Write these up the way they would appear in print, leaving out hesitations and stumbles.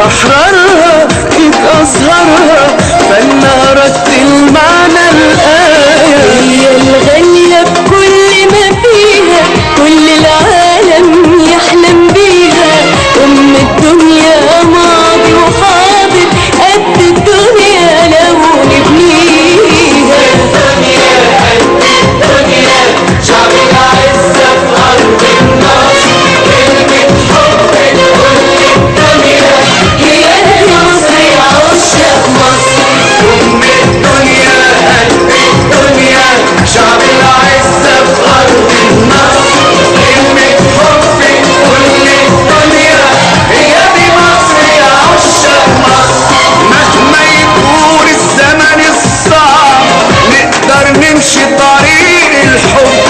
أحرارها كيف أزهرها فلنا رتل معنى الآية. هي الغالية بكل ما فيها كل العالم يحلم بيها، أم الدنيا ماضي وحاضر قد الدنيا لو نبنيها. الدنيا قد الدنيا شعب العزة في أرض النصر، كلمة حب لكل الدنيا هي دي مصر يا عشاق مصر. أم الدنيا قد الدنيا شعب العزة في أرض النصر، كلمة حب لكل الدنيا هي دي مصر يا عشاق مصر. مهما يكون الزمن الصعب نقدر نمشي طريق الحب،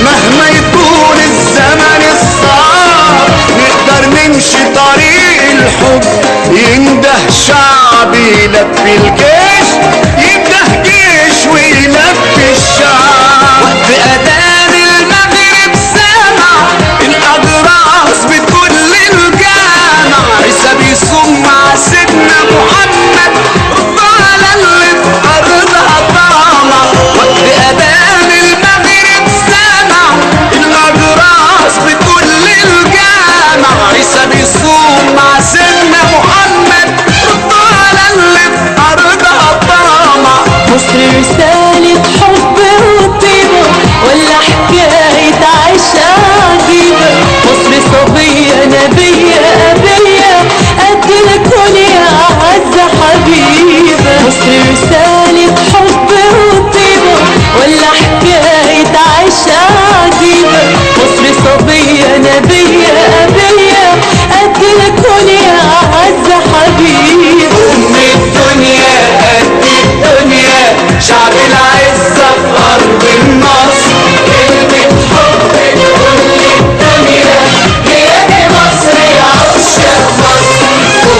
مهما يكون الزمن الصعب نقدر نمشي طريق الحب. ينده شعب يلبي الجيش، ينده جيش ويلبي الشعب. وقت أذان المغرب سامع الأجراس بتقول للجامع، عيسى بيصوم مع سيدنا محمد الضالة اللي في أرضها طامع. وقت أذان المغرب سامع الأجراس بتقول للجامع، عيسى بيصوم مع سيدنا محمد الضالة اللي في أرضها طامع. مصر رسالة حب وطيبة ولا حكاية عيشة عجيبة، مصر صبية نبية أبية قد الكون يا أعز حبيبة. مصر رسالة حب وطيبة ولا حكاية عيشة عجيبة، مصر صبية نبية أبية قد الكون يا أعز حبيبة. أم الدنيا قد الدنيا شعب العزة في أرض النصر، كلمة حب لكل الدنيا هي دي مصر يا عشاق مصر.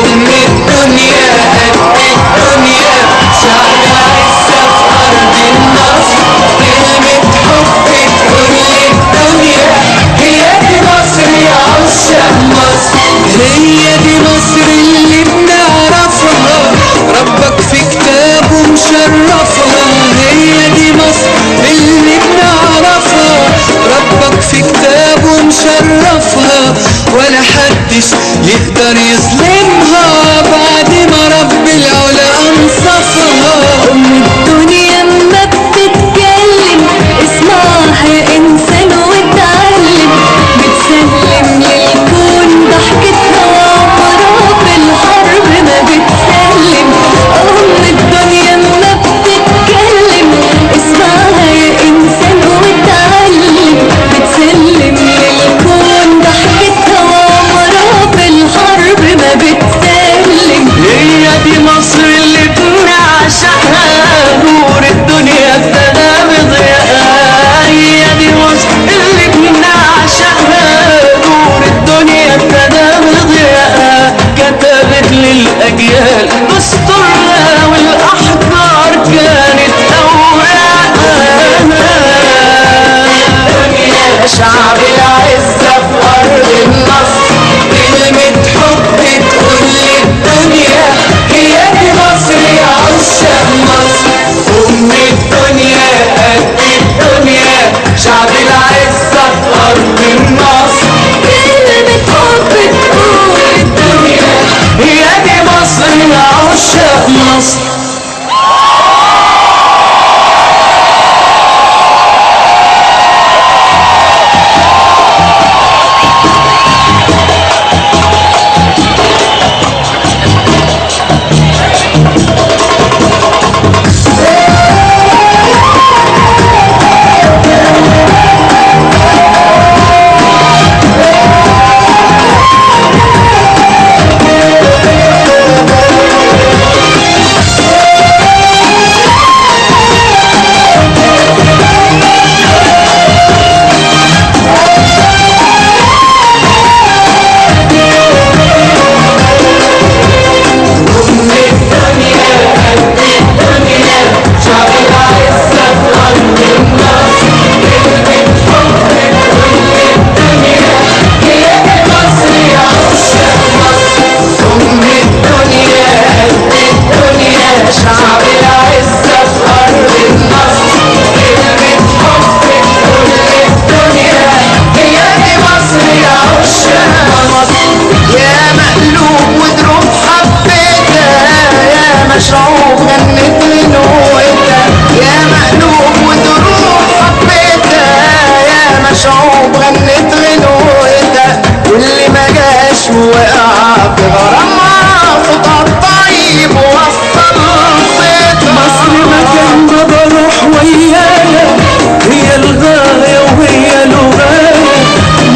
أم الدنيا قد الدنيا شعب وقع في غرام صوتها الطيب وصل صيتها. مصر مكان ما بروح ويايا هي الغاية وهي الغاية.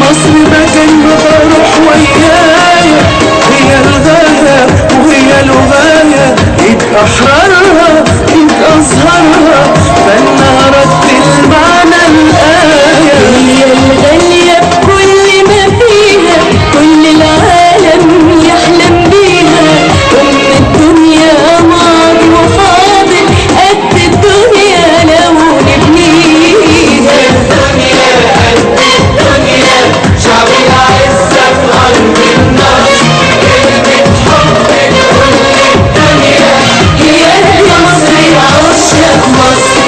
مصر مكان ما بروح ويايا هي الغاية وهي الغاية. ايد احرارها ايد ازهرها فانها رد المعنى الآية. هي الغالية بكل ما فيها كل العالم يحلم بيها. الدنيا ماضي وحاضر قد الدنيا لو نبنيها. الدنيا قد الدنيا شعب العزة في أرض النصر. كلمة حب لكل الدنيا هي دي مصر يا عشاق مصر.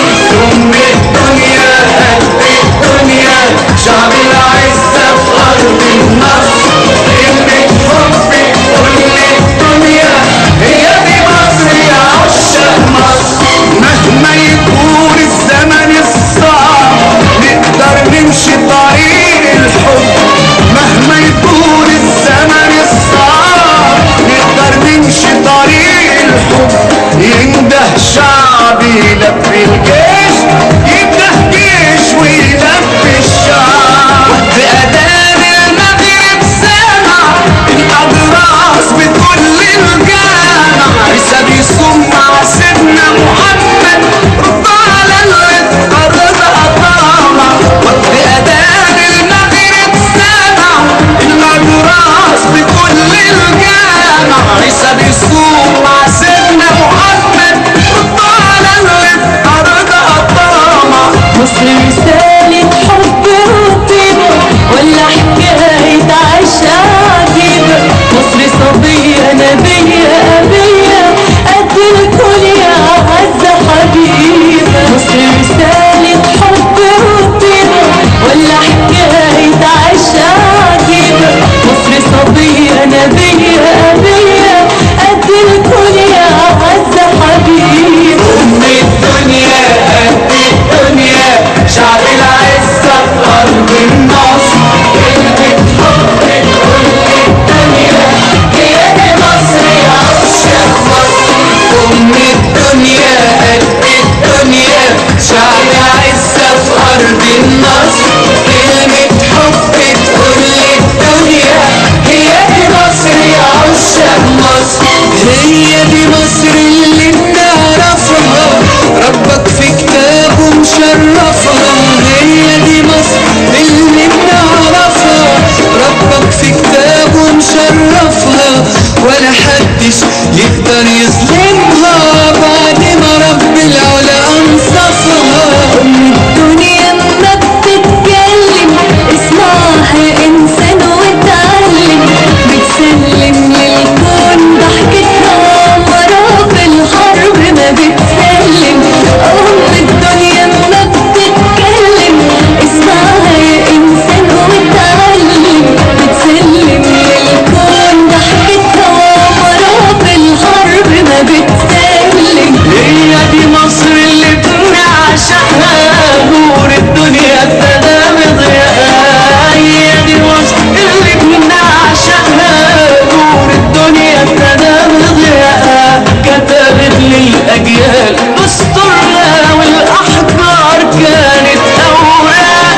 أم الدنيا قد الدنيا شعب العزة في أرض النصر. كلمة حب لكل الدنيا هي دي مصر يا عشاق مصر. مهما يكون الزمن الصعب نقدر نمشي طريق الحب. مهما يكون الزمن الصعب نقدر نمشي طريق الحب. ينده شعب يلبي الجيش ينده جيش ويلبي الشعب. بأذان المغرب سامع الأضراس بكل الجامع. عيسى بيصوم مع سيدنا محمد رد على اللي اتقرضها طامع. بأذان المغرب سامع الأضراس بكل الجامع. عيسى بيصوم مع سيدنا محمد رد على اللي اتقرضها طامع. مصر رسالة حب وطيبة ولا حكاية عيشة عجيبة. مصر صبية نبية أبية قد الكل يا أعز حبيبة. مصر رسالة حب وطيبة ولا حكاية عيشة عجيبة. مصر صبية نبية أبية قد الكل يا أعز حبيبة. أم الدنيا قد الدنيا شعب العزة في أرض النصر. كلمة حب لكل الدنيا هي دي مصر يا عشاق مصر. أم الدنيا قد الدنيا شعب العزة في أرض النصر. كلمة حب لكل الدنيا هي دي مصر يا عشاق مصر. هي دي مصر اللي بنعرفها ربك في كتابه مشرفها. هي دي مصر اللي بنعرفها ربك في كتابه مشرفها. ولا حدش يقدر يظلمها بعد ما رب العلا انصفها. أم الدنيا ما بتتكلم اسمعها يا إنسان واتعلم. بتسلم للكون ضحكتها مرة في الحرب ما بتسلم. أم الدنيا ما بتتكلم اسمعها يا إنسان واتعلم. بتسلم للكون ضحكتها مرة في الحرب ما بتسلم. هي دي مصر اللي بنعشقها نور الدنيا ابتدى بضياءها. هي دي مصر اللي بنعشقها نور الدنيا ابتدى بضياءها. كتبت للأجيال دستورها والأحجار كانت أوراقها.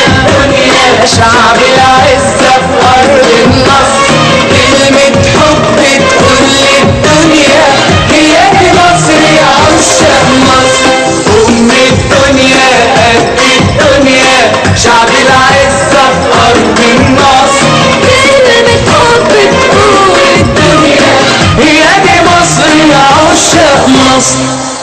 الدنيا شعب العزة في أرض النصر. كلمة حب لكل الدنيا هي دي مصر يا عشاق مصر. أم الدنيا قد الدنيا شعب العزة في أرض النصر. كلمة حب تقول الدنيا هي دي مصر يا عشاق مصر.